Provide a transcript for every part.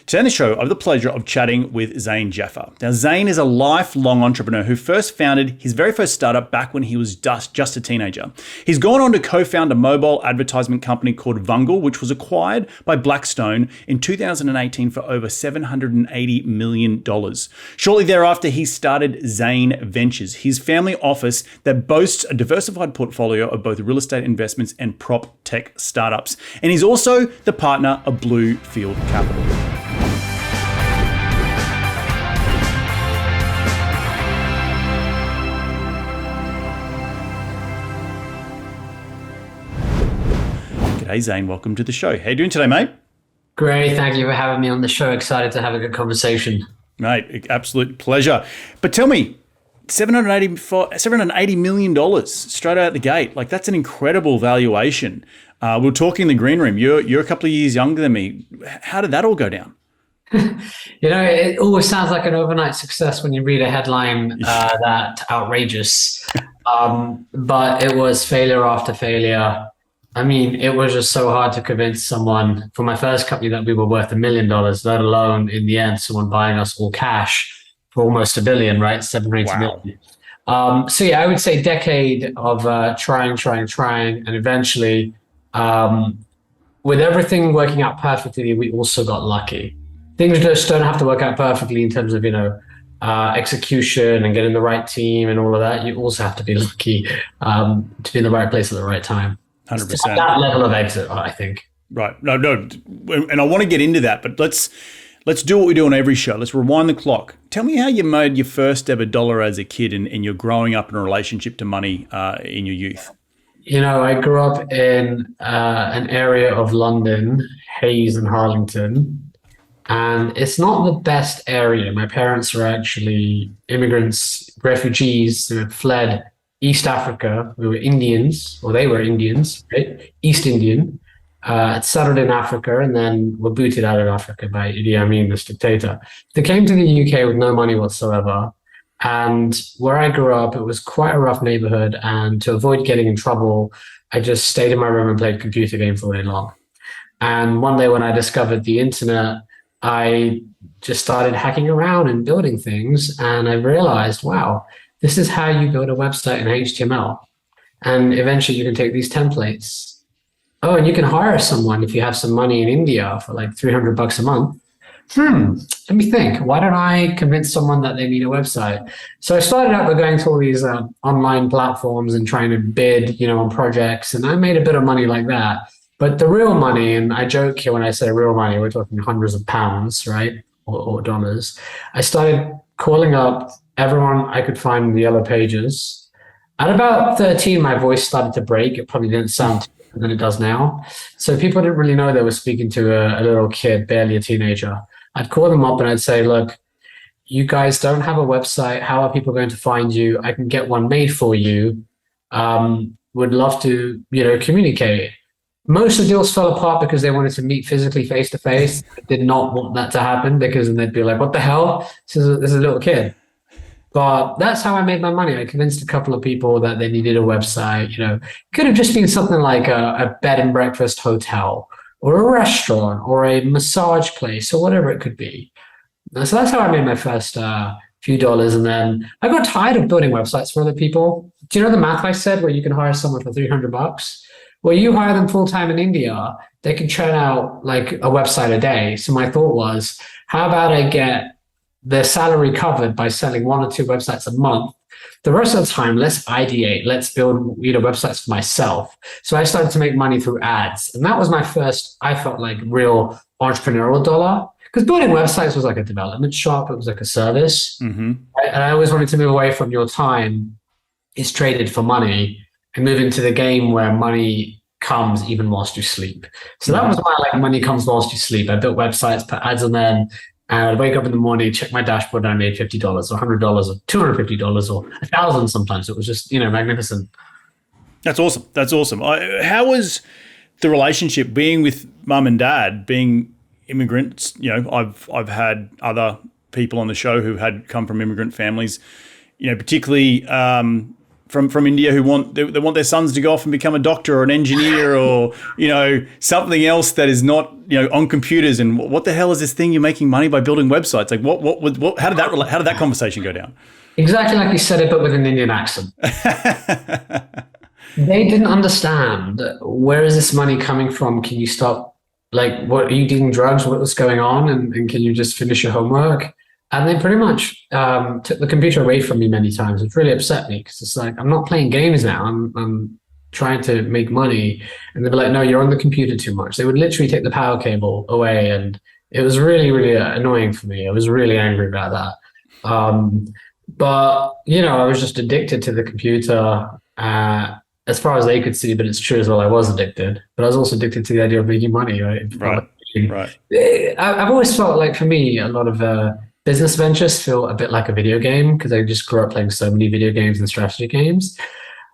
Today on the show, I have the pleasure of chatting with Zain Jaffer. Now, Zain is a lifelong entrepreneur who first founded his very first startup back when he was just a teenager. He's gone on to co-found a mobile advertisement company called Vungle, which was acquired by Blackstone in 2018 for over $780 million. Shortly thereafter, he started Zain Ventures, his family office that boasts a diversified portfolio of both real estate investments and PropTech startups. And he's also the partner of Bluefield Capital. G'day, Zain. Welcome to the show. How you doing today, mate? Great. Thank you for having me on the show. Excited to have a good conversation. Mate, absolute pleasure. But tell me, $780 million straight out the gate. Like, that's an incredible valuation. We were talking in the green room. You're a couple of years younger than me. How did that all go down? It always sounds like an overnight success when you read a headline that outrageous. But it was failure after failure. I mean, it was just so hard to convince someone for my first company that we were worth $1 million, let alone in the end, someone buying us all cash for almost $1 billion, right? 780 million. So yeah, I would say decade of trying, and eventually, with everything working out perfectly, we also got lucky. Things just don't have to work out perfectly in terms of, execution and getting the right team and all of that. You also have to be lucky to be in the right place at the right time. 100%. That level of exit, I think. Right. No. And I want to get into that, but let's do what we do on every show. Let's rewind the clock. Tell me how you made your first ever dollar as a kid and you're growing up in a relationship to money in your youth. I grew up in an area of London, Hayes and Harlington, and it's not the best area. My parents were actually immigrants, refugees who had fled East Africa. We were Indians, or they were Indians, right? East Indian, settled in Africa, and then were booted out of Africa by Idi Amin, this dictator. They came to the UK with no money whatsoever. And where I grew up, it was quite a rough neighborhood. And to avoid getting in trouble, I just stayed in my room and played computer games all day long. And one day when I discovered the internet, I just started hacking around and building things. And I realized, wow, this is how you build a website in HTML. And eventually you can take these templates. Oh, and you can hire someone if you have some money in India for like $300 a month. Let me think. Why don't I convince someone that they need a website? So I started out by going to all these online platforms and trying to bid, on projects. And I made a bit of money like that. But the real money, and I joke here when I say real money, we're talking hundreds of pounds, right? Or dollars. I started calling up everyone I could find in the yellow pages. At about 13, my voice started to break. It probably didn't sound different than it does now. So people didn't really know they were speaking to a little kid, barely a teenager. I'd call them up and I'd say, look, you guys don't have a website. How are people going to find you? I can get one made for you. Would love to, communicate. Most of the deals fell apart because they wanted to meet physically face to face. I did not want that to happen because then they'd be like, what the hell? This is a little kid. But that's how I made my money. I convinced a couple of people that they needed a website. It could have just been something like a bed and breakfast hotel or a restaurant or a massage place or whatever it could be. So that's how I made my first few dollars. And then I got tired of building websites for other people. Do you know the math I said where you can hire someone for $300? Well, you hire them full-time in India, they can churn out like a website a day. So my thought was, how about I get their salary covered by selling 1 or 2 websites a month? The rest of the time, let's ideate, let's build websites for myself. So I started to make money through ads. And that was my first, I felt like, real entrepreneurial dollar. Because building websites was like a development shop. It was like a service. Mm-hmm. And I always wanted to move away from your time is traded for money and move into the game where money comes even whilst you sleep. So that was my money comes whilst you sleep. I built websites, put ads on them. And I'd wake up in the morning, check my dashboard, and I made $50 or $100 or $250 or $1,000 sometimes. It was just, magnificent. That's awesome. That's awesome. How was the relationship being with mum and dad, being immigrants? I've had other people on the show who had come from immigrant families, particularly from India who want their sons to go off and become a doctor or an engineer or something else that is not on computers. And what the hell is this thing you're making money by building websites? Like what how did that conversation go down? Exactly like you said it, but with an Indian accent. They didn't understand, where is this money coming from? Can you stop? Like, what are you doing drugs? What's going on? And can you just finish your homework? And they pretty much took the computer away from me many times. It really upset me because it's like, I'm not playing games now. I'm trying to make money. And they'd be like, no, you're on the computer too much. They would literally take the power cable away. And it was really, really annoying for me. I was really angry about that. But, I was just addicted to the computer. As far as they could see, but it's true as well, I was addicted. But I was also addicted to the idea of making money, right? Right. I've always felt like, for me, a lot of business ventures feel a bit like a video game because I just grew up playing so many video games and strategy games.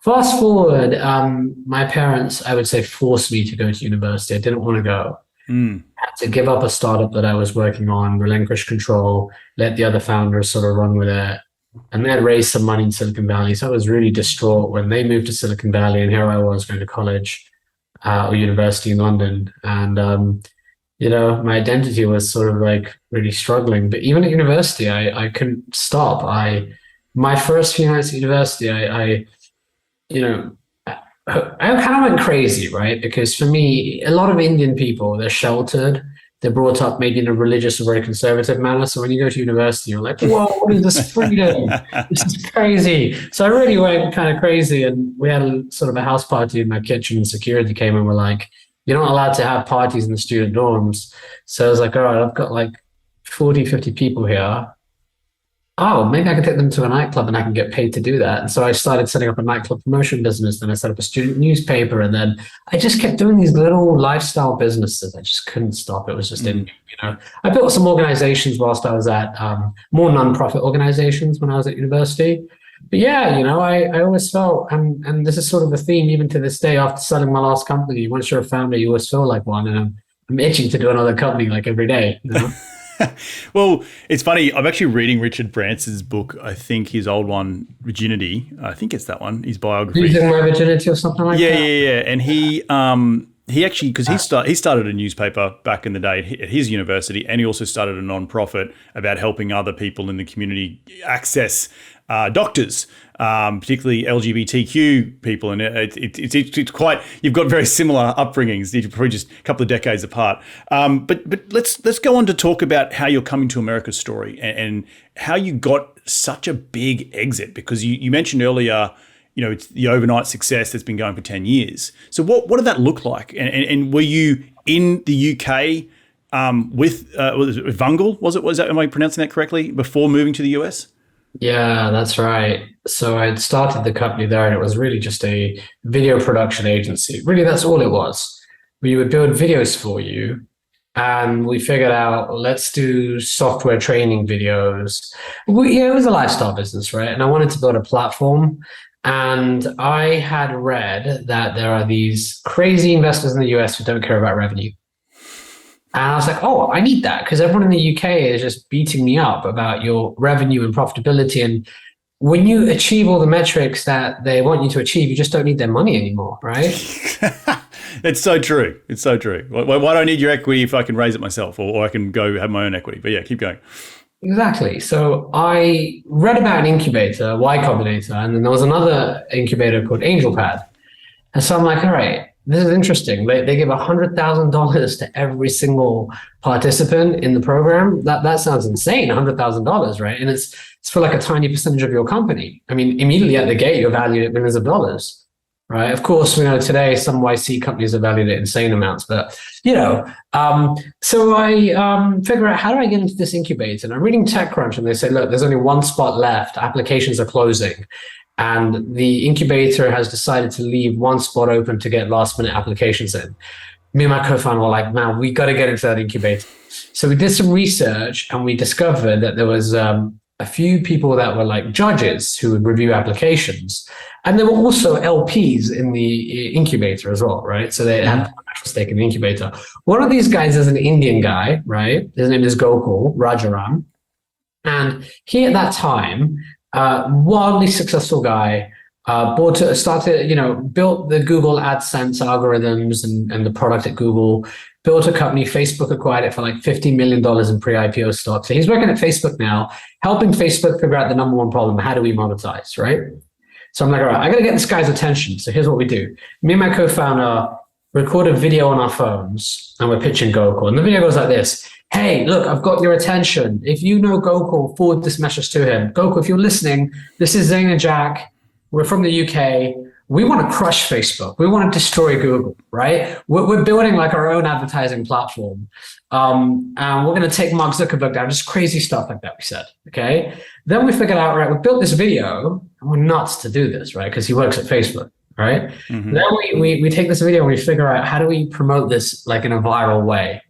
Fast forward, my parents, I would say, forced me to go to university. I didn't want to go. I had to give up a startup that I was working on, relinquish control, let the other founders sort of run with it. And they had raised some money in Silicon Valley. So I was really distraught when they moved to Silicon Valley. And here I was going to college or university in London. And, my identity was sort of like really struggling. But even at university, I couldn't stop. My first few nights at university, I kind of went crazy, right? Because for me, a lot of Indian people, they're sheltered. They're brought up maybe in a religious or very conservative manner. So when you go to university, you're like, whoa, what is this freedom? This is crazy. So I really went kind of crazy. And we had a house party in my kitchen, and security came and were like, you're not allowed to have parties in the student dorms. So I was like, all right, I've got like 40, 50 people here. Oh, maybe I can take them to a nightclub and I can get paid to do that. And so I started setting up a nightclub promotion business. Then I set up a student newspaper. And then I just kept doing these little lifestyle businesses. I just couldn't stop. It was just I built some organizations whilst I was at more nonprofit organizations when I was at university. But yeah, I always felt, and this is sort of a theme even to this day after selling my last company. Once you're a founder, you always feel like one. And I'm itching to do another company like every day. Well, it's funny. I'm actually reading Richard Branson's book. I think his old one, Virginity. I think it's that one. His biography. Losing My Virginity or something like that. Yeah. And he actually, because he started a newspaper back in the day at his university, and he also started a nonprofit about helping other people in the community access doctors, particularly LGBTQ people, and it's quite. You've got very similar upbringings. You're probably just a couple of decades apart. But let's go on to talk about how you're coming to America's story and how you got such a big exit, because you mentioned earlier, it's the overnight success that's been going for 10 years. So what did that look like? And were you in the UK with Vungle? Was that? Am I pronouncing that correctly? Before moving to the US? Yeah, that's right. So I had started the company there, and it was really just a video production agency. Really, that's all it was. We would build videos for you, and we figured out, let's do software training videos. It was a lifestyle business, right? And I wanted to build a platform. And I had read that there are these crazy investors in the US who don't care about revenue. And I was like, oh, I need that, because everyone in the UK is just beating me up about your revenue and profitability. And when you achieve all the metrics that they want you to achieve, you just don't need their money anymore, right? It's so true. It's so true. Why do I need your equity if I can raise it myself, or I can go have my own equity? But yeah, keep going. Exactly. So I read about an incubator, Y Combinator, and then there was another incubator called AngelPad. And so I'm like, all right, this is interesting. They give $100,000 to every single participant in the program. That sounds insane, $100,000, right? And it's for like a tiny percentage of your company. I mean, immediately at the gate, you're valued at millions of dollars, right? Of course, we know today some YC companies are valued at insane amounts, but so I figure out, how do I get into this incubator? And I'm reading TechCrunch, and they say, look, there's only one spot left. Applications are closing. And the incubator has decided to leave one spot open to get last minute applications in. Me and my co-founder were like, man, we got to get into that incubator. So we did some research, and we discovered that there was a few people that were like judges who would review applications. And there were also LPs in the incubator as well, right? So they had a stake in the incubator. One of these guys is an Indian guy, right? His name is Gokul Rajaram. And he, at that time, wildly successful guy, Started, built the Google AdSense algorithms and the product at Google, built a company. Facebook acquired it for like $50 million in pre-IPO stock. So he's working at Facebook now, helping Facebook figure out the number one problem. How do we monetize, right? So I'm like, all right, I got to get this guy's attention. So here's what we do. Me and my co-founder record a video on our phones and we're pitching Gokul. And the video goes like this. Hey, look, I've got your attention. If you know Gokul, forward this message to him. Gokul, if you're listening, this is Zain and Jack. We're from the UK. We want to crush Facebook. We want to destroy Google, right? We're building like our own advertising platform. And we're going to take Mark Zuckerberg down, just crazy stuff like that, we said, okay? Then we figured out, right, we built this video, and we're nuts to do this, right? Because he works at Facebook, right? Mm-hmm. Then we take this video and we figure out, how do we promote this like in a viral way?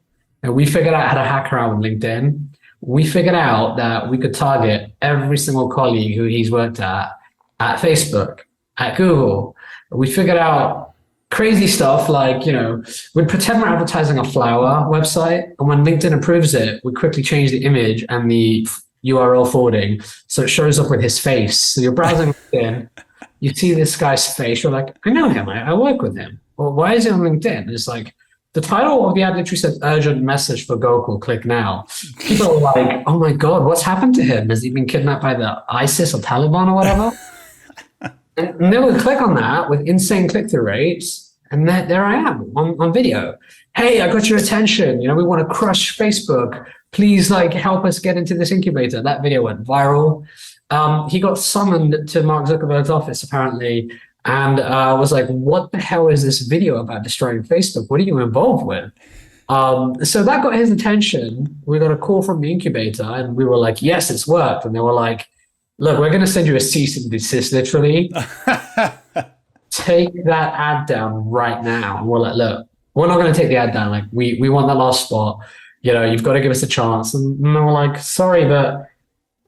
And we figured out how to hack around with LinkedIn. We figured out that we could target every single colleague who he's worked at Facebook, at Google. We figured out crazy stuff like, we'd pretend we're advertising a flower website, and when LinkedIn approves it, we quickly change the image and the URL forwarding so it shows up with his face. So you're browsing LinkedIn, you see this guy's face, you're like, I know him, I work with him. Well, why is he on LinkedIn? It's like, the title of the ad literally said urgent message for Gokul, click now. People are like, oh my God, what's happened to him? Has he been kidnapped by the ISIS or Taliban or whatever? And they would click on that with insane click-through rates, and there I am on video. Hey, I got your attention. We want to crush Facebook. Please, help us get into this incubator. That video went viral. He got summoned to Mark Zuckerberg's office apparently, and was like, "What the hell is this video about destroying Facebook? What are you involved with?" So that got his attention. We got a call from the incubator, and we were like, "Yes, it's worked." And they were like, "Look, we're going to send you a cease and desist, literally. Take that ad down right now." And we're like, "Look, we're not going to take the ad down. Like, we want that last spot. You've got to give us a chance." And they were like, "Sorry, but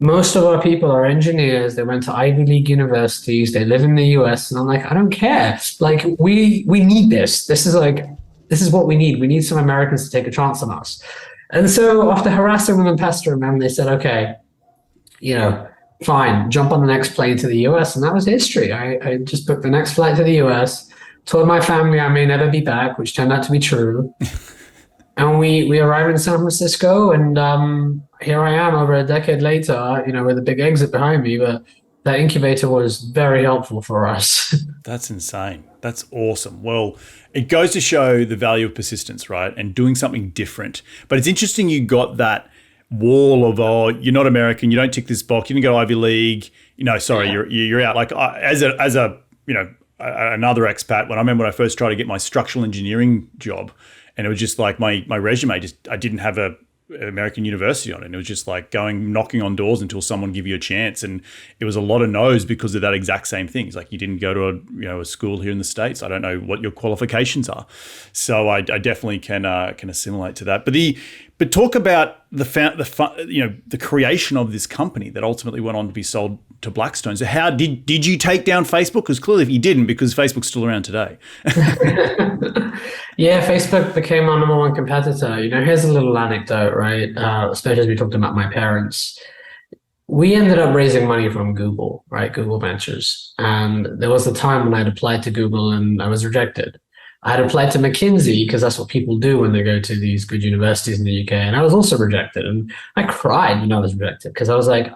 most of our people are engineers. They went to Ivy League universities. They live in the US." And I'm like, "I don't care. Like, we need this. This is what we need. We need some Americans to take a chance on us." And so after harassing them and pestering them, they said, "Okay, fine, jump on the next plane to the US." And that was history. I just booked the next flight to the US, told my family I may never be back, which turned out to be true. And we arrived in San Francisco, and here I am over a decade later, with a big exit behind me. But that incubator was very helpful for us. That's insane. That's awesome. Well, it goes to show the value of persistence, right? And doing something different. But it's interesting you got that wall of, oh, you're not American, you don't tick this box, you didn't go to Ivy League, sorry, yeah. you're out. Like as a another expat, when I first tried to get my structural engineering job, and it was just like my resume, I didn't have a American university on it. And it was just like knocking on doors until someone give you a chance. And it was a lot of no's because of that exact same thing. It's like, you didn't go to a school here in the States. I don't know what your qualifications are. So I definitely can assimilate to that. But talk about the creation of this company that ultimately went on to be sold to Blackstone. So how did you take down Facebook? Because clearly you didn't, because Facebook's still around today. Yeah, Facebook became our number one competitor. Here's a little anecdote, right? Especially as we talked about my parents. We ended up raising money from Google, right? Google Ventures. And there was a time when I'd applied to Google and I was rejected. I had applied to McKinsey because that's what people do when they go to these good universities in the UK. And I was also rejected. And I cried when I was rejected because I was like,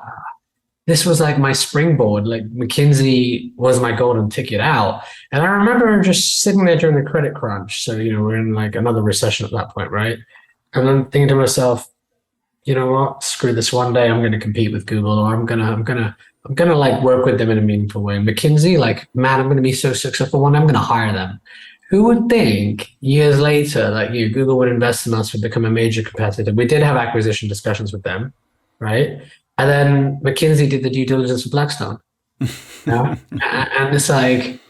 this was like my springboard. Like, McKinsey was my golden ticket out. And I remember just sitting there during the credit crunch. So, we're in like another recession at that point, right? And I'm thinking to myself, you know what? Screw this. One day I'm going to compete with Google, or I'm gonna like work with them in a meaningful way. McKinsey, like, man, I'm going to be so successful one day, I'm going to hire them. Who would think years later that Google would invest in us, would become a major competitor? We did have acquisition discussions with them, right? And then McKinsey did the due diligence with Blackstone. And it's like,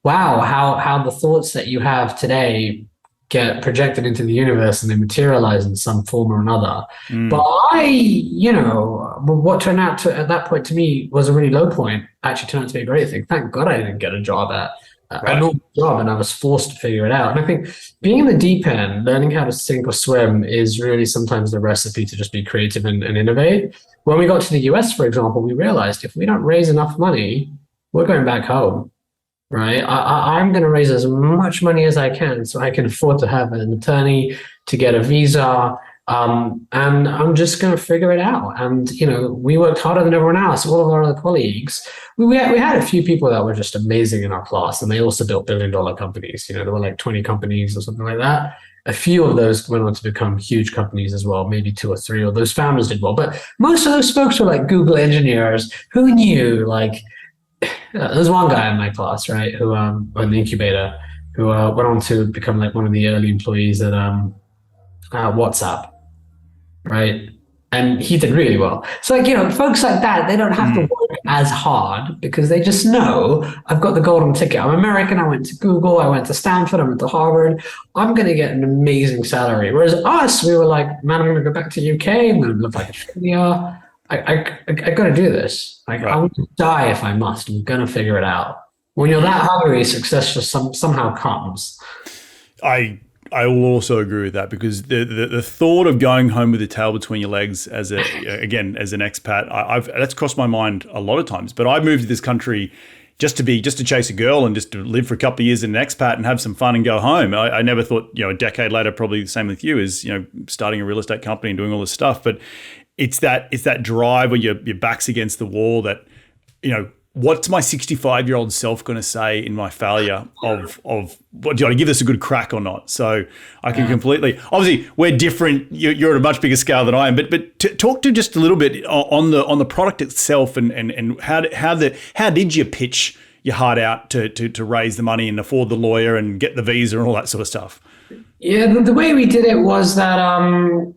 wow, how the thoughts that you have today get projected into the universe and they materialize in some form or another. But what turned out to, at that point, to me, was a really low point, actually turned out to be a great thing. Thank God I didn't get a job at a normal job, and I was forced to figure it out. And I think being in the deep end, learning how to sink or swim, is really sometimes the recipe to just be creative and innovate. When we got to the US, for example, we realized if we don't raise enough money, we're going back home, right? I'm going to raise as much money as I can so I can afford to have an attorney, to get a visa, and I'm just going to figure it out. And, we worked harder than everyone else. All of our other colleagues, we had a few people that were just amazing in our class, and they also built billion-dollar companies. There were like 20 companies or something like that. A few of those went on to become huge companies as well, maybe two or three, or those founders did well. But most of those folks were like Google engineers who knew, like, there's one guy in my class, right, who in the incubator, who went on to become like one of the early employees at WhatsApp, right? And he did really well. So, like, folks like that, they don't have to work as hard because they just know I've got the golden ticket. I'm American. I went to Google. I went to Stanford. I went to Harvard. I'm going to get an amazing salary. Whereas us, we were like, man, I'm going to go back to the UK. I'm going to live like Australia. I got to do this. Like, right. I want to die if I must. I'm going to figure it out. When you're that hungry, success just somehow comes. I will also agree with that, because the thought of going home with a tail between your legs as an expat, that's crossed my mind a lot of times. But I moved to this country just to chase a girl and just to live for a couple of years as an expat and have some fun and go home. I never thought, a decade later, probably the same with you, is starting a real estate company and doing all this stuff. But it's that drive where your back's against the wall that, what's my 65-year-old self going to say in my failure of what, do I give this a good crack or not? So I can completely, obviously we're different. You're at a much bigger scale than I am, but talk to just a little bit on the product itself and how did you pitch your heart out to raise the money and afford the lawyer and get the visa and all that sort of stuff? Yeah, the way we did it was that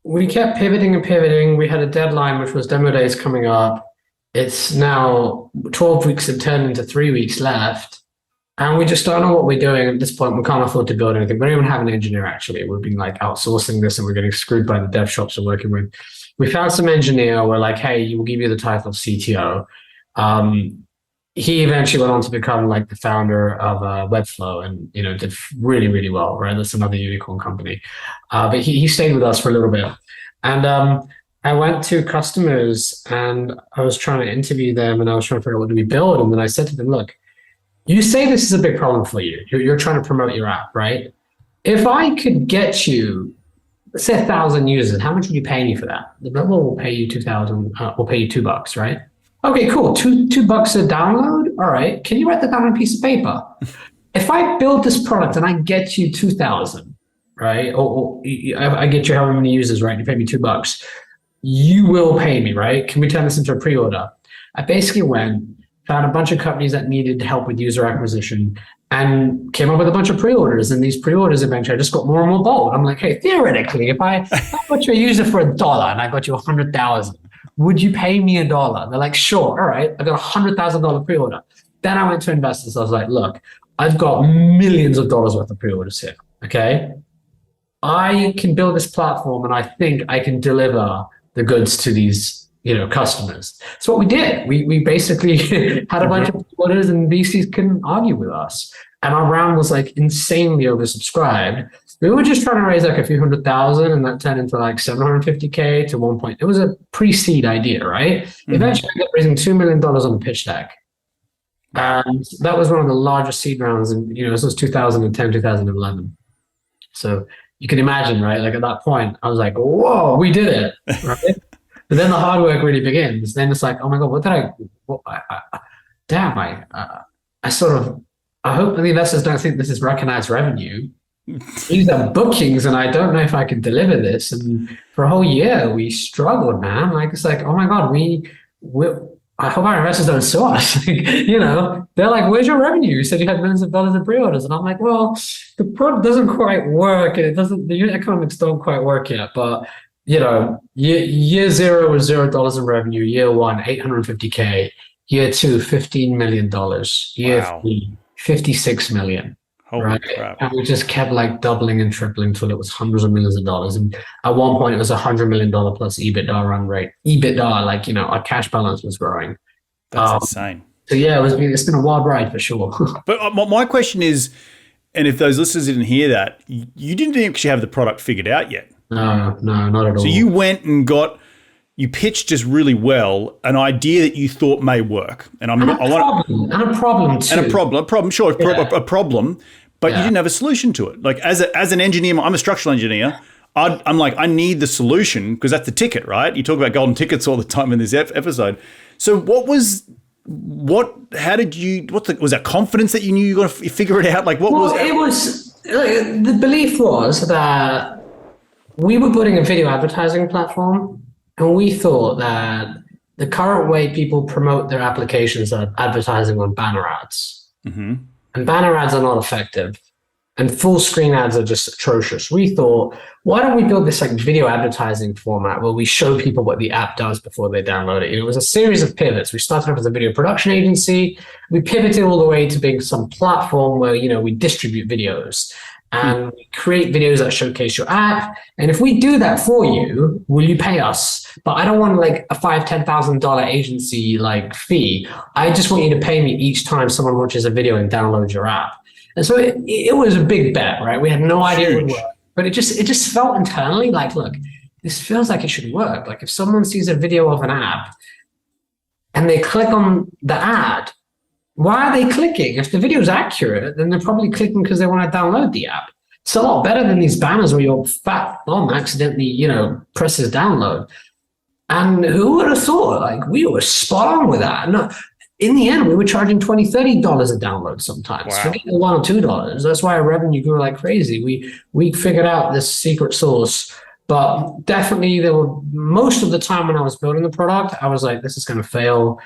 we kept pivoting and pivoting. We had a deadline, which was demo days coming up. It's now 12 weeks have turned into 3 weeks left. And we just don't know what we're doing at this point. We can't afford to build anything. We don't even have an engineer, actually. We've been like outsourcing this and we're getting screwed by the dev shops we're working with. We found some engineer. We're like, hey, we'll give you the title of CTO. He eventually went on to become like the founder of Webflow and, did really, really well, right? That's another unicorn company. But he stayed with us for a little bit. And I went to customers and I was trying to interview them and I was trying to figure out what do we build. And then I said to them, look, you say this is a big problem for you. You're trying to promote your app, right? If I could get you, let's say 1,000 users, how much would you pay me for that? The like, well, we'll pay you 2,000, we'll pay you $2, right? Okay, cool. $2 a download. All right. Can you write that down on a piece of paper? If I build this product and I get you 2,000, right? Or I get you however many users, right? You pay me $2. You will pay me, right? Can we turn this into a pre-order? I basically went, found a bunch of companies that needed help with user acquisition and came up with a bunch of pre-orders. And these pre-orders eventually I just got more and more bold. I'm like, hey, theoretically, if I got you a user for $1 and I got you 100,000, would you pay me $1? They're like, sure. All right. I got $100,000 pre-order. Then I went to investors. I was like, look, I've got millions of dollars worth of pre-orders here. Okay. I can build this platform and I think I can deliver the goods to these, customers. So what we did, we basically had a bunch of orders and VCs couldn't argue with us. And our round was like insanely oversubscribed. We were just trying to raise like a few 100,000 and that turned into like 750K to 1 point. It was a pre-seed idea, right? Mm-hmm. Eventually I ended up raising $2 million on the pitch deck. And that was one of the largest seed rounds in, this was 2010, 2011. So you can imagine, right? Like at that point, I was like, whoa, we did it, right? But then the hard work really begins. Then it's like, oh my God, I hope the investors don't think this is recognized revenue. These are bookings and I don't know if I can deliver this. And for a whole year, we struggled, man. Like, it's like, oh my God, I hope our investors don't sue us. They're like, where's your revenue? You said you had millions of dollars in pre-orders. And I'm like, well, the product doesn't quite work. And the unit economics don't quite work yet. But, year zero was $0 in revenue. Year one, 850K. Year two, $15 million. Year three, 56 million. Holy right? crap. And we just kept like doubling and tripling until it was hundreds of millions of dollars. And at one point it was $100 million plus EBITDA run rate. EBITDA, like, our cash balance was growing. That's insane. So yeah, it's been a wild ride for sure. But my question is, and if those listeners didn't hear that, you didn't actually have the product figured out yet. No, not at all. So you went and got you pitched just really well an idea that you thought may work. And And a problem too. a problem, sure, a problem, but you Yeah. didn't have a solution to it. Like as an engineer, I'm a structural engineer. I'm like, I need the solution because that's the ticket, right? You talk about golden tickets all the time in this episode. So was that confidence that you knew you were going to figure it out? Like It was, the belief was that we were building a video advertising platform, and we thought that the current way people promote their applications are advertising on banner ads. Mm-hmm. And banner ads are not effective. And full screen ads are just atrocious. We thought, why don't we build this like video advertising format where we show people what the app does before they download it? It was a series of pivots. We started off as a video production agency. We pivoted all the way to being some platform where, we distribute videos and we create videos that showcase your app. And if we do that for you, will you pay us? But I don't want like a $5,000-$10,000 agency like fee. I just want you to pay me each time someone watches a video and downloads your app. And so it was a big bet, right? We had no idea it would work, but it just felt internally like, look, this feels like it should work. Like if someone sees a video of an app and they click on the ad, why are they clicking? If the video is accurate, then they're probably clicking because they want to download the app. It's a lot better than these banners where your fat thumb accidentally, presses download. And who would have thought? Like we were spot on with that. No, in the end, we were charging $20, $30 a download sometimes. Wow. Forget the $1 or $2. That's why our revenue grew like crazy. We figured out this secret sauce, but definitely there were most of the time when I was building the product, I was like, this is going to fail.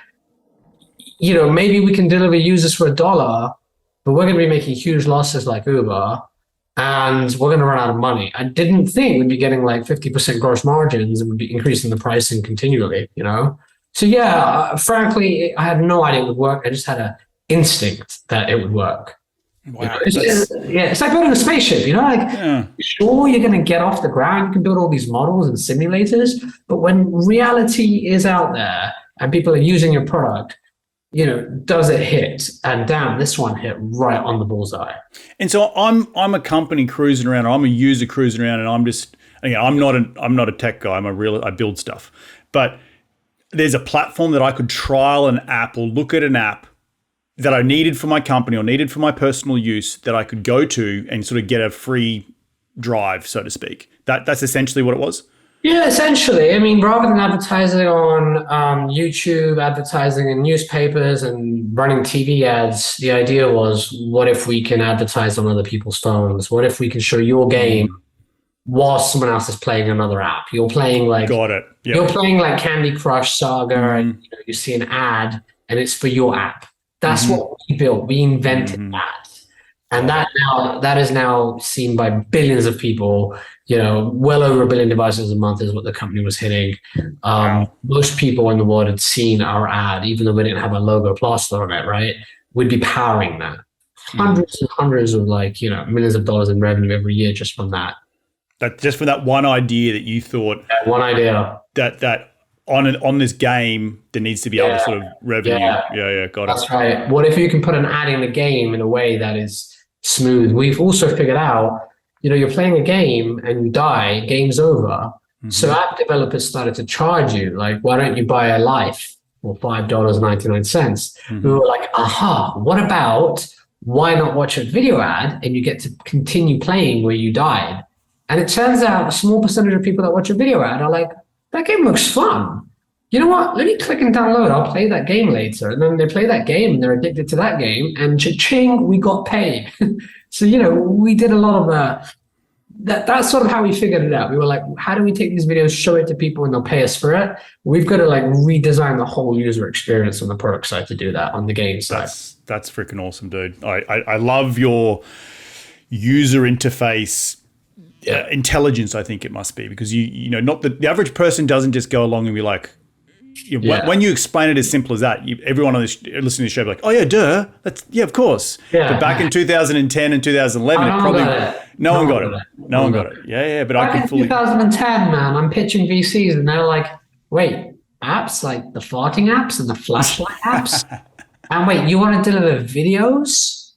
Maybe we can deliver users for $1, but we're going to be making huge losses like Uber, and we're going to run out of money. I didn't think we'd be getting like 50% gross margins and we'd be increasing the pricing continually, So yeah, frankly, I had no idea it would work. I just had an instinct that it would work. Wow. It's like building a spaceship, Sure, you're going to get off the ground. You can build all these models and simulators, but when reality is out there and people are using your product, does it hit? And damn, this one hit right on the bullseye. And so I'm a company cruising around, or I'm a user cruising around, and I'm not a tech guy. I build stuff, but there's a platform that I could trial an app or look at an app that I needed for my company or needed for my personal use that I could go to and sort of get a free drive, so to speak. That's essentially what it was. Yeah, essentially. I mean, rather than advertising on YouTube, advertising in newspapers and running TV ads, the idea was, what if we can advertise on other people's phones? What if we can show your game while someone else is playing another app? You're playing like Got it. Yep. You're playing like Candy Crush Saga, and you see an ad, and it's for your app. That's what we built. We invented that. And that is now seen by billions of people. Well over 1 billion devices a month is what the company was hitting. Most people in the world had seen our ad, even though we didn't have a logo plastered on it, right? We'd be powering that. Hundreds and hundreds of millions of dollars in revenue every year just from that. That just for that one idea that you thought. That one idea. That on this game, there needs to be other sort of revenue. Yeah, got it. That's right. What if you can put an ad in the game in a way that is smooth? We've also figured out, you're playing a game and you die, game's over. So app developers started to charge you, like, why don't you buy a life for $5.99? We were like, aha, what about, why not watch a video ad and you get to continue playing where you died? And it turns out a small percentage of people that watch a video ad are like, that game looks fun. You know what? Let me click and download. I'll play that game later. And then they play that game and they're addicted to that game. And cha-ching, we got paid. So, we did a lot of that's sort of how we figured it out. We were like, how do we take these videos, show it to people, and they'll pay us for it? We've got to redesign the whole user experience on the product side to do that on the game side. That's freaking awesome, dude. I love your user interface. Intelligence, I think it must be, because not the average person doesn't just go along and be like, when you explain it as simple as that, everyone on this listening to the show be like, oh yeah, duh, of course. But back in 2010 and 2011, no one got it. No one got it. Yeah, but back I can fully. In 2010, man, I'm pitching VCs and they're like, wait, apps like the farting apps and the flashlight apps, and wait, you want to deliver videos?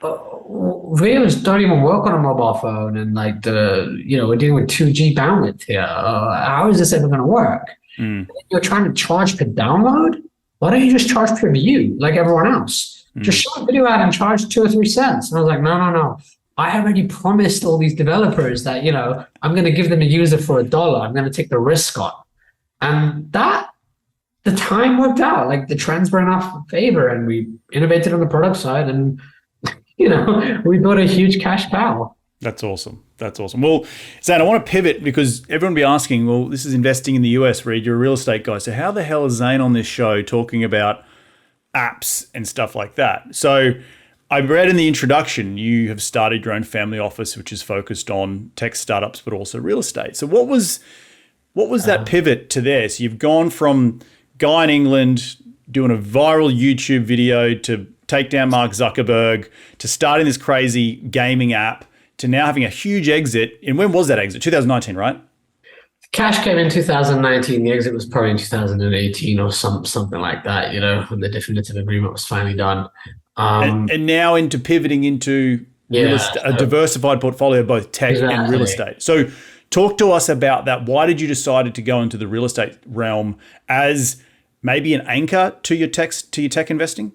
Realtors don't even work on a mobile phone, and like we're dealing with 2G bandwidth here. How is this ever going to work? Mm. You're trying to charge per download. Why don't you just charge per view like everyone else? Just show a video ad and charge 2 or 3 cents. And I was like, no, no, no. I already promised all these developers that, I'm going to give them a user for $1. I'm going to take the risk on. And the time worked out. Like the trends were in our favor, and we innovated on the product side, and, we built a huge cash cow. That's awesome. That's awesome. Well, Zain, I want to pivot because everyone will be asking, well, this is investing in the US, Reed, you're a real estate guy. So how the hell is Zain on this show talking about apps and stuff like that? So I read in the introduction, you have started your own family office, which is focused on tech startups, but also real estate. So what was that pivot to there? So you've gone from guy in England doing a viral YouTube video to take down Mark Zuckerberg to starting this crazy gaming app to now having a huge exit. And when was that exit? 2019, right? Cash came in 2019. The exit was probably in 2018 or something like that, when the definitive agreement was finally done. And now into pivoting into a diversified portfolio of both tech and real estate. So talk to us about that. Why did you decide to go into the real estate realm as maybe an anchor to your tech investing?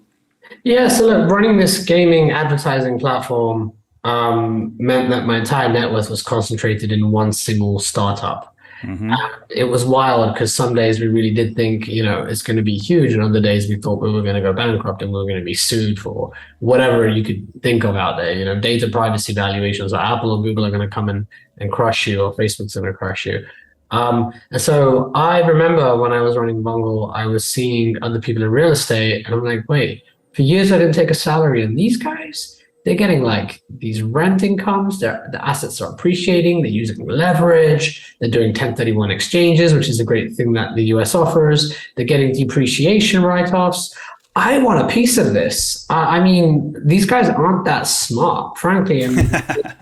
Yeah, so look, running this gaming advertising platform meant that my entire net worth was concentrated in one single startup. Mm-hmm. It was wild because some days we really did think, it's going to be huge, and other days we thought we were going to go bankrupt and we were going to be sued for whatever you could think of out there. Data privacy valuations, or Apple or Google are going to come and crush you, or Facebook's going to crush you. And so I remember when I was running Vungle, I was seeing other people in real estate, and I'm like, wait, for years I didn't take a salary, and these guys, they're getting like these rent incomes, the assets are appreciating, they're using leverage, they're doing 1031 exchanges, which is a great thing that the US offers. They're getting depreciation write-offs. I want a piece of this. I mean, these guys aren't that smart, frankly. And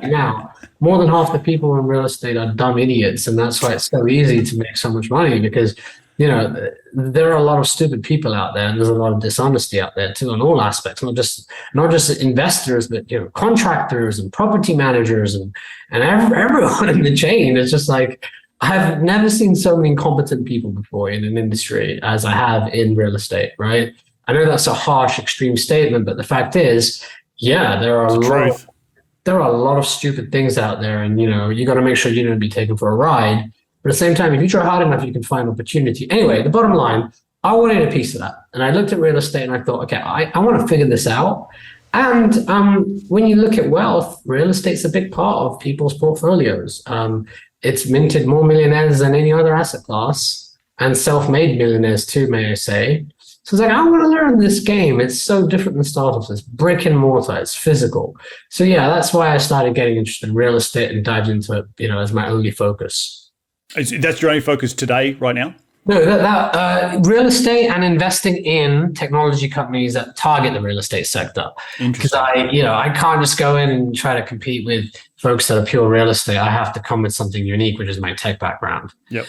now, more than half the people in real estate are dumb idiots, and that's why it's so easy to make so much money, because there are a lot of stupid people out there, and there's a lot of dishonesty out there too, on all aspects, not just investors, but contractors and property managers and everyone in the chain. It's just like, I've never seen so many incompetent people before in an industry as I have in real estate, right? I know that's a harsh, extreme statement, but the fact is, there are a lot of stupid things out there, and you got to make sure you don't be taken for a ride. But at the same time, if you try hard enough, you can find opportunity. Anyway, the bottom line, I wanted a piece of that. And I looked at real estate and I thought, okay, I want to figure this out. And when you look at wealth, real estate's a big part of people's portfolios. It's minted more millionaires than any other asset class, and self-made millionaires too, may I say. So it's like, I want to learn this game. It's so different than startups. It's brick and mortar. It's physical. So that's why I started getting interested in real estate and dived into it, as my only focus. That's your only focus today, right now? No, real estate and investing in technology companies that target the real estate sector. Because I can't just go in and try to compete with folks that are pure real estate. I have to come with something unique, which is my tech background. Yep.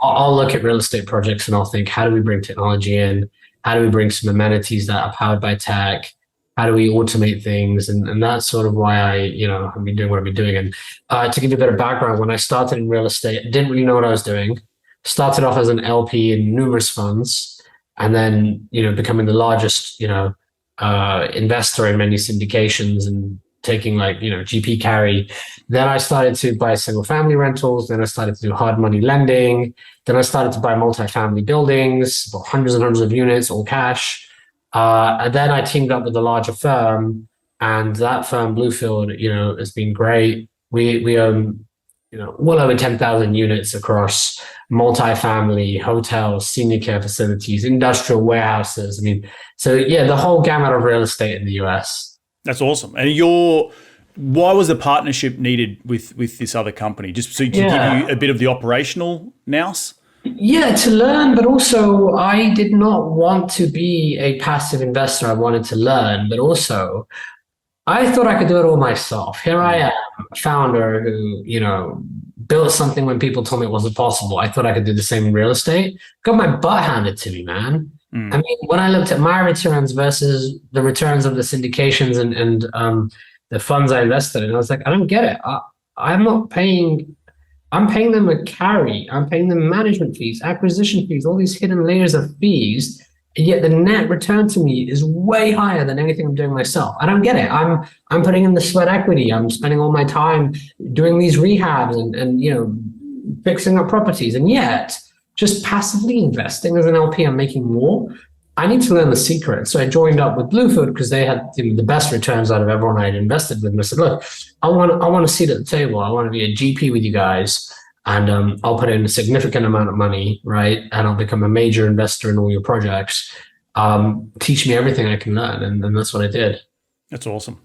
I'll look at real estate projects and I'll think, how do we bring technology in? How do we bring some amenities that are powered by tech? How do we automate things? And that's sort of why I've been doing what I've been doing. And to give you a bit of background, when I started in real estate, I didn't really know what I was doing. Started off as an LP in numerous funds, and then, becoming the largest, investor in many syndications and taking GP carry. Then I started to buy single family rentals. Then I started to do hard money lending. Then I started to buy multifamily buildings, about hundreds and hundreds of units, all cash. And then I teamed up with a larger firm, and that firm, Bluefield, has been great. We own, well over 10,000 units across multifamily, hotels, senior care facilities, industrial warehouses. The whole gamut of real estate in the US. That's awesome. And why was the partnership needed with this other company? Just so to give you a bit of the operational nous? Yeah, to learn, but also I did not want to be a passive investor. I wanted to learn, but also I thought I could do it all myself. Here I am, a founder who, built something when people told me it wasn't possible. I thought I could do the same in real estate. Got my butt handed to me, man. I mean, when I looked at my returns versus the returns of the syndications and the funds I invested in, I was like, I don't get it. I'm not paying. I'm paying them a carry. I'm paying them management fees, acquisition fees, all these hidden layers of fees. And yet the net return to me is way higher than anything I'm doing myself. I don't get it. I'm putting in the sweat equity. I'm spending all my time doing these rehabs and fixing up properties. And yet just passively investing as an LP, I'm making more. I need to learn the secret. So I joined up with Bluefield because they had the best returns out of everyone I had invested with. And I said, look, I want a seat at the table. I want to be a GP with you guys. And I'll put in a significant amount of money, right? And I'll become a major investor in all your projects. Teach me everything I can learn. And that's what I did. That's awesome.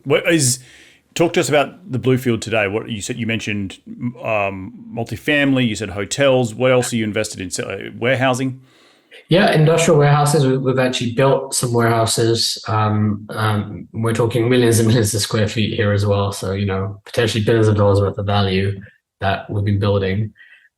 Talk to us about the Bluefield today. What you said, you mentioned multifamily, you said hotels. What else are you invested in? Warehousing? Yeah, industrial warehouses. We've actually built some warehouses. We're talking millions and millions of square feet here as well. So, potentially billions of dollars worth of value that we've been building.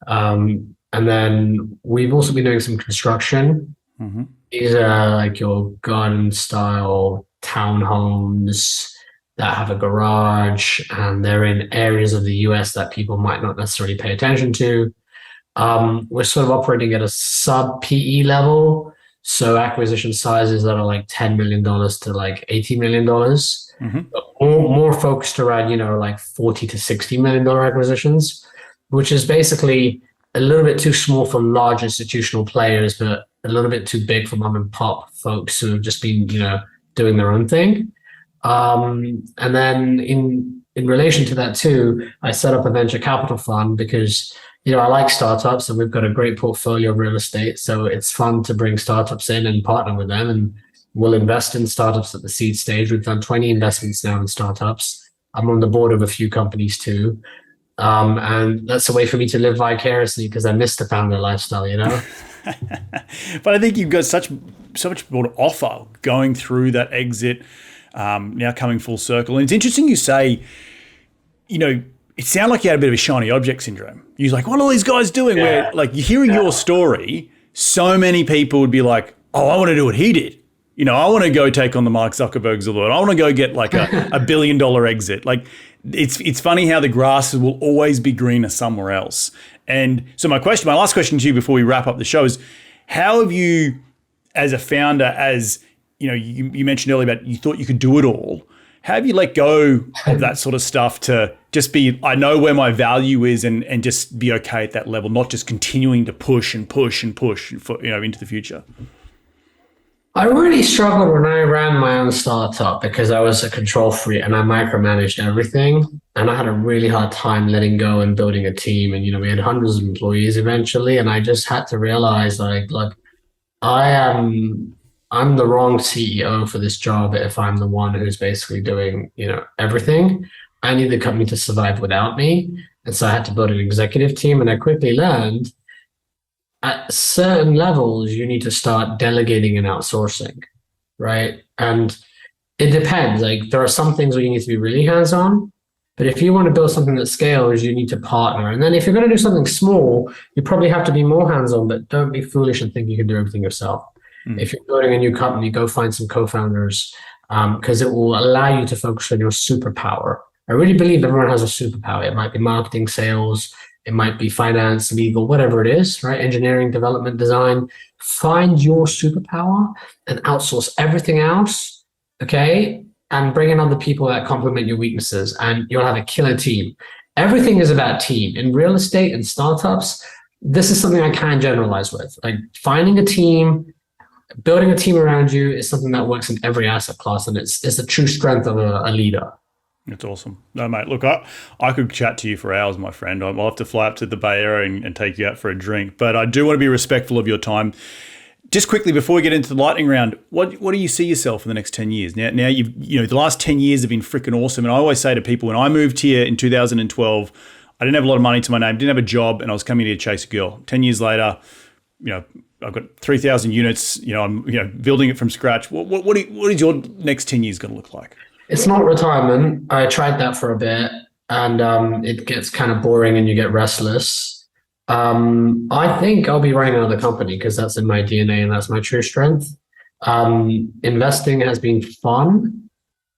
And then we've also been doing some construction. Mm-hmm. These are like your garden style townhomes that have a garage, and they're in areas of the US that people might not necessarily pay attention to. We're sort of operating at a sub PE level. So acquisition sizes that are like $10 million to like $80 million. Mm-hmm. More focused around, like $40 to $60 million acquisitions, which is basically a little bit too small for large institutional players, but a little bit too big for mom and pop folks who have just been, doing their own thing. And then in relation to that too, I set up a venture capital fund because I like startups and we've got a great portfolio of real estate. So it's fun to bring startups in and partner with them. And we'll invest in startups at the seed stage. We've done 20 investments now in startups. I'm on the board of a few companies too. And that's a way for me to live vicariously because I miss the founder lifestyle, But I think you've got so much more to offer going through that exit, now coming full circle. And it's interesting you say, it sounded like you had a bit of a shiny object syndrome. You're like, what are all these guys doing? Yeah. Where like you're hearing your story, so many people would be like, oh, I want to do what he did. I want to go take on the Mark Zuckerbergs of the world. I want to go get like a $1 billion exit. Like it's funny how the grass will always be greener somewhere else. And so my last question to you before we wrap up the show is, how have you, as a founder, you mentioned earlier about you thought you could do it all. How have you let go of that sort of stuff to just be, I know where my value is and just be okay at that level, not just continuing to push and push and push for, into the future? I really struggled when I ran my own startup because I was a control freak and I micromanaged everything. And I had a really hard time letting go and building a team. And, we had hundreds of employees eventually. And I just had to realize I'm the wrong CEO for this job if I'm the one who's basically doing, everything. I need the company to survive without me. And so I had to build an executive team. And I quickly learned at certain levels, you need to start delegating and outsourcing, right? And it depends. Like there are some things where you need to be really hands-on. But if you want to build something that scales, you need to partner. And then if you're going to do something small, you probably have to be more hands-on, but don't be foolish and think you can do everything yourself. If you're building a new company, go find some co-founders because it will allow you to focus on your superpower. I really believe everyone has a superpower. It might be marketing, sales, it might be finance, legal, whatever it is, right? Engineering, development, design. Find your superpower and outsource everything else, okay? And bring in other people that complement your weaknesses and you'll have a killer team. Everything is about team. In real estate and startups, this is something I can generalize with. Like finding a team, building a team around you is something that works in every asset class, and it's the true strength of a leader. That's awesome. No, mate, look, I could chat to you for hours, my friend. I'll have to fly up to the Bay Area and take you out for a drink, but I do want to be respectful of your time. Just quickly, before we get into the lightning round, what do you see yourself in the next 10 years? Now the last 10 years have been freaking awesome, and I always say to people, when I moved here in 2012, I didn't have a lot of money to my name, didn't have a job, and I was coming here to chase a girl. 10 years later, I've got 3,000 units. I'm building it from scratch. What is your next 10 years going to look like? It's not retirement. I tried that for a bit, and it gets kind of boring, and you get restless. I think I'll be running another company because that's in my DNA and that's my true strength. Investing has been fun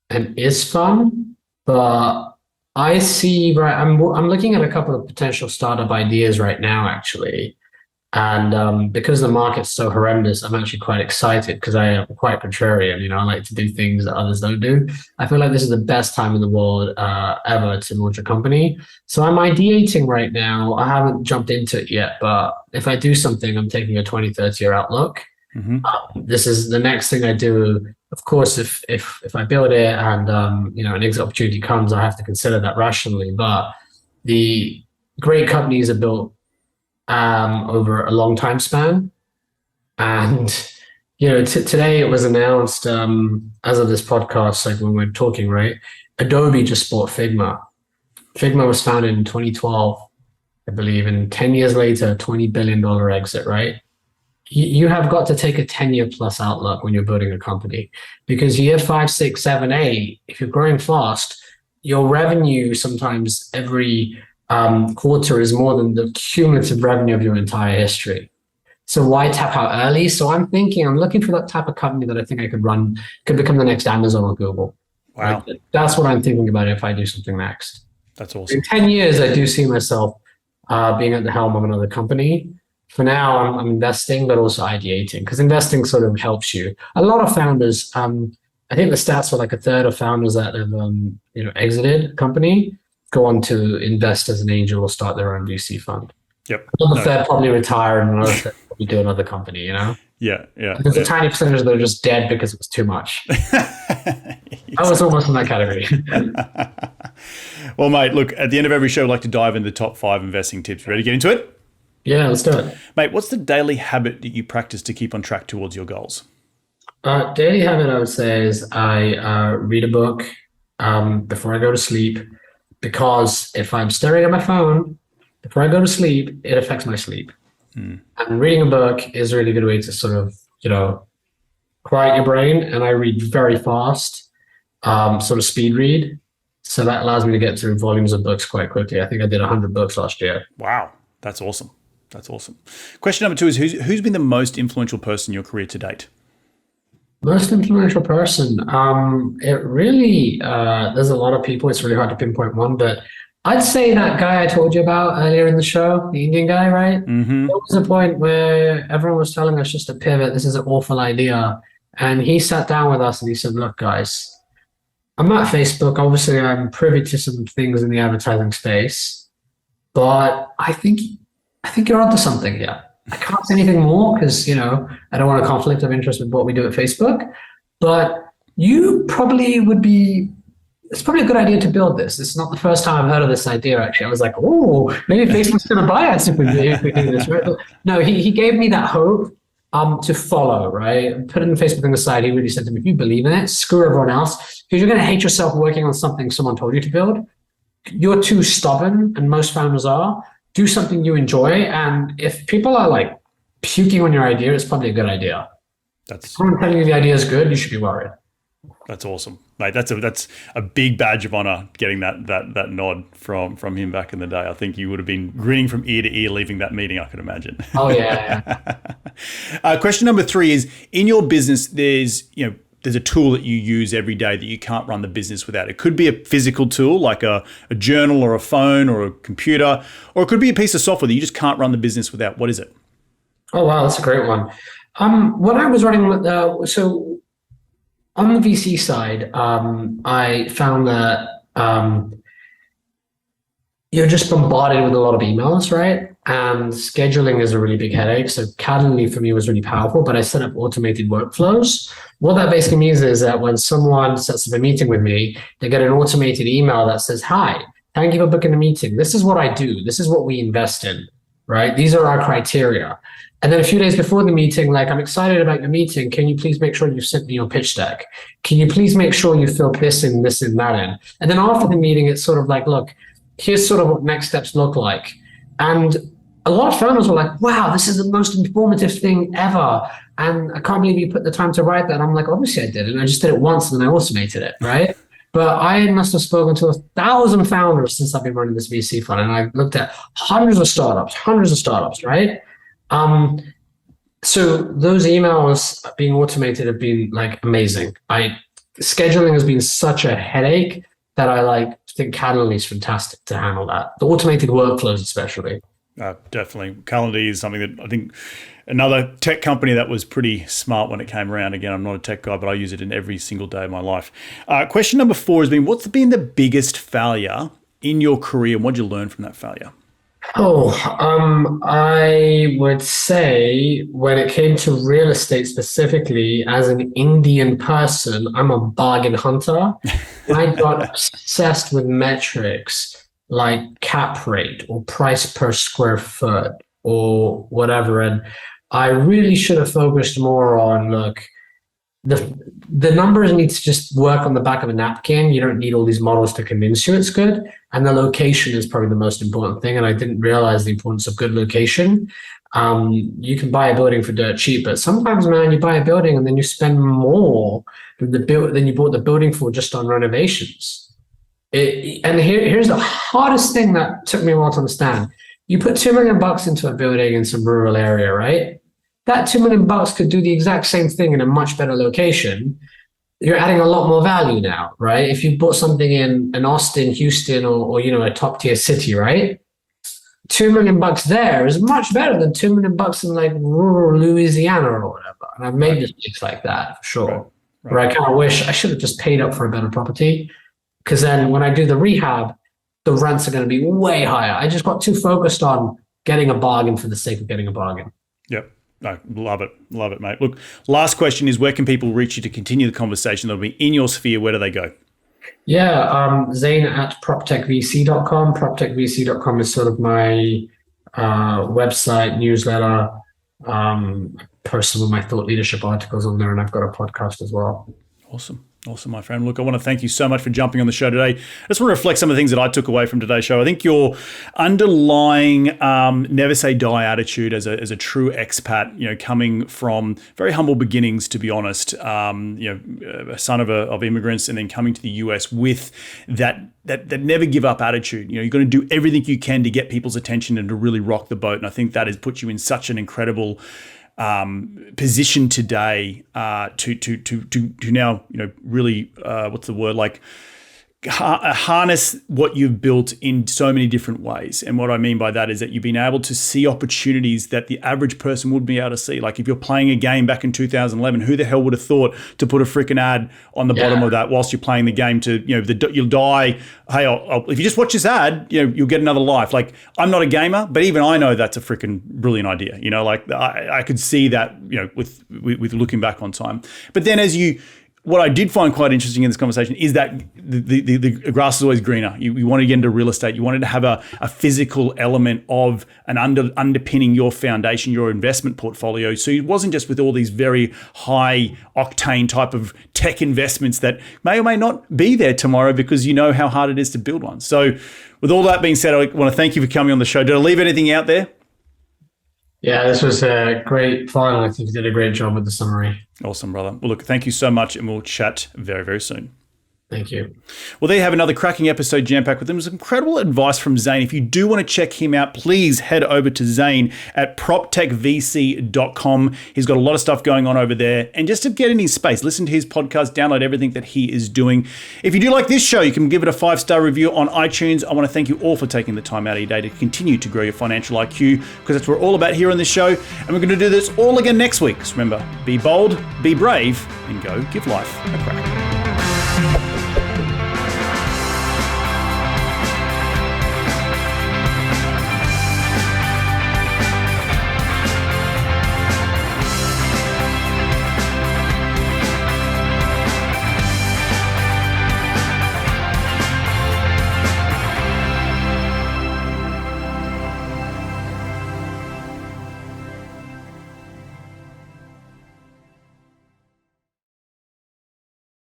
and is fun, but I see, right, I'm looking at a couple of potential startup ideas right now, actually. And because the market's so horrendous, I'm actually quite excited because I am quite contrarian. I like to do things that others don't do. I feel like this is the best time in the world ever to launch a company. So I'm ideating right now. I haven't jumped into it yet, but if I do something, I'm taking a 20, 30-year outlook. Mm-hmm. This is the next thing I do. Of course, if I build it and an exit opportunity comes, I have to consider that rationally. But the great companies are built over a long time span. And, today it was announced, as of this podcast, like when we're talking, right? Adobe just bought Figma. Figma was founded in 2012, I believe, and 10 years later, $20 billion exit, right? You have got to take a 10-year plus outlook when you're building a company, because year 5, 6, 7, 8, if you're growing fast, your revenue sometimes every quarter is more than the cumulative revenue of your entire history. So why tap out early? So I'm looking for that type of company that I think I could become the next Amazon or Google. Wow. Right? That's what I'm thinking about if I do something next. That's awesome. In 10 years, I do see myself being at the helm of another company. For now, I'm investing, but also ideating, because investing sort of helps you. A lot of founders, I think the stats were like a third of founders that have exited a company go on to invest as an angel or start their own VC fund. Yep. Another third probably retire, and another third probably do another company, Yeah. There's a tiny percentage that are just dead because it was too much. I was almost in that category. Well, mate, look, at the end of every show, I'd like to dive into the top 5 investing tips. Ready to get into it? Yeah, let's do it. Mate, what's the daily habit that you practice to keep on track towards your goals? Daily habit, I would say, is I read a book before I go to sleep, because if I'm staring at my phone before I go to sleep, it affects my sleep. And reading a book is a really good way to sort of, quiet your brain. And I read very fast, sort of speed read. So that allows me to get through volumes of books quite quickly. I think I did 100 books last year. Wow, that's awesome. That's awesome. Question number 2 is who's been the most influential person in your career to date? Most influential person. It really, there's a lot of people. It's really hard to pinpoint one, but I'd say that guy I told you about earlier in the show, the Indian guy, right? Mm-hmm. There was a point where everyone was telling us just to pivot. This is an awful idea. And he sat down with us and he said, look, guys, I'm at Facebook. Obviously, I'm privy to some things in the advertising space, but I think you're onto something here. I can't say anything more because, I don't want a conflict of interest with what we do at Facebook, but you probably it's probably a good idea to build this. This is not the first time I've heard of this idea, actually. I was like, oh, maybe Facebook's going to buy us if we do this, right? But no, he gave me that hope to follow, right? Put it in Facebook on the side. He really said to me, if you believe in it, screw everyone else, because you're going to hate yourself working on something someone told you to build. You're too stubborn, and most founders are. Do something you enjoy, and if people are like puking on your idea, it's probably a good idea. If someone telling you the idea is good, you should be worried. That's awesome, mate. That's a big badge of honor getting that nod from him back in the day. I think you would have been grinning from ear to ear leaving that meeting, I could imagine. Oh yeah. Question number 3 is, in your business, there's a tool that you use every day that you can't run the business without. It could be a physical tool like a journal or a phone or a computer, or it could be a piece of software that you just can't run the business without. What is it? Oh, wow. That's a great one. When I was running, so on the VC side, I found that you're just bombarded with a lot of emails, right? And scheduling is a really big headache. So Calendly for me was really powerful, but I set up automated workflows. What that basically means is that when someone sets up a meeting with me, they get an automated email that says, hi, thank you for booking the meeting. This is what I do. This is what we invest in, right? These are our criteria. And then a few days before the meeting, like, I'm excited about your meeting. Can you please make sure you sent me your pitch deck? Can you please make sure you filled this in, this in, that in? And then after the meeting, it's sort of like, look, here's sort of what next steps look like. And a lot of founders were like, wow, this is the most informative thing ever. And I can't believe you put the time to write that. And I'm like, obviously I did. And I just did it once and then I automated it, right? But I must have spoken to 1,000 founders since I've been running this VC fund, and I've looked at hundreds of startups, right? So those emails being automated have been like amazing. Scheduling has been such a headache that I think Calendly is fantastic to handle that. The automated workflows, especially. Definitely. Calendly is something that I think another tech company that was pretty smart when it came around. Again, I'm not a tech guy, but I use it in every single day of my life. Question number 4 has been, what's been the biggest failure in your career and what did you learn from that failure? I would say when it came to real estate specifically, as an Indian person, I'm a bargain hunter. I got obsessed with metrics like cap rate or price per square foot or whatever. And I really should have focused more on, look, the numbers need to just work on the back of a napkin. You don't need all these models to convince you it's good. And the location is probably the most important thing. And I didn't realize the importance of good location. You can buy a building for dirt cheap, but sometimes, man, you buy a building and then you spend more than you bought the building for just on renovations. Here's the hardest thing that took me a while to understand. You put $2 million into a building in some rural area, right? That $2 million could do the exact same thing in a much better location. You're adding a lot more value now, right? If you bought something in Austin, Houston, or a top tier city, right? $2 million there is much better than $2 million in like rural Louisiana or whatever. And I've made mistakes like that for sure. Right. Where I kind of wish I should have just paid up for a better property. Because then when I do the rehab, the rents are going to be way higher. I just got too focused on getting a bargain for the sake of getting a bargain. Yep. No, love it, mate. Look, last question is, where can people reach you to continue the conversation? That'll be in your sphere. Where do they go? Yeah, Zain at PropTechVC.com. PropTechVC.com is sort of my website, newsletter. Post some of my thought leadership articles on there, and I've got a podcast as well. Awesome, my friend. Look, I want to thank you so much for jumping on the show today. I just want to reflect some of the things that I took away from today's show. I think your underlying never say die attitude as a true expat, coming from very humble beginnings, to be honest, a son of immigrants, and then coming to the US with that never give up attitude. You're going to do everything you can to get people's attention and to really rock the boat. And I think that has put you in such an incredible position today to now really what's the word, like harness what you've built in so many different ways. And what I mean by that is that you've been able to see opportunities that the average person wouldn't be able to see. Like if you're playing a game back in 2011, who the hell would have thought to put a freaking ad on the bottom of that whilst you're playing the game to, you'll die. Hey, if you just watch this ad, you'll get another life. Like I'm not a gamer, but even I know that's a freaking brilliant idea. I could see that, with looking back on time. But then what I did find quite interesting in this conversation is that the grass is always greener. You want to get into real estate. You wanted to have a physical element of an underpinning your foundation, your investment portfolio. So it wasn't just with all these very high octane type of tech investments that may or may not be there tomorrow because you know how hard it is to build one. So with all that being said, I want to thank you for coming on the show. Did I leave anything out there? Yeah, this was a great fun. I think you did a great job with the summary. Awesome, brother. Well, look, thank you so much, and we'll chat very, very soon. Thank you. Well, there you have another cracking episode jam-packed with him. It was incredible advice from Zain. If you do want to check him out, please head over to Zain at PropTechVC.com. He's got a lot of stuff going on over there. And just to get in his space, listen to his podcast, download everything that he is doing. If you do like this show, you can give it a 5-star review on iTunes. I want to thank you all for taking the time out of your day to continue to grow your financial IQ, because that's what we're all about here on this show. And we're going to do this all again next week. So remember, be bold, be brave, and go give life a crack.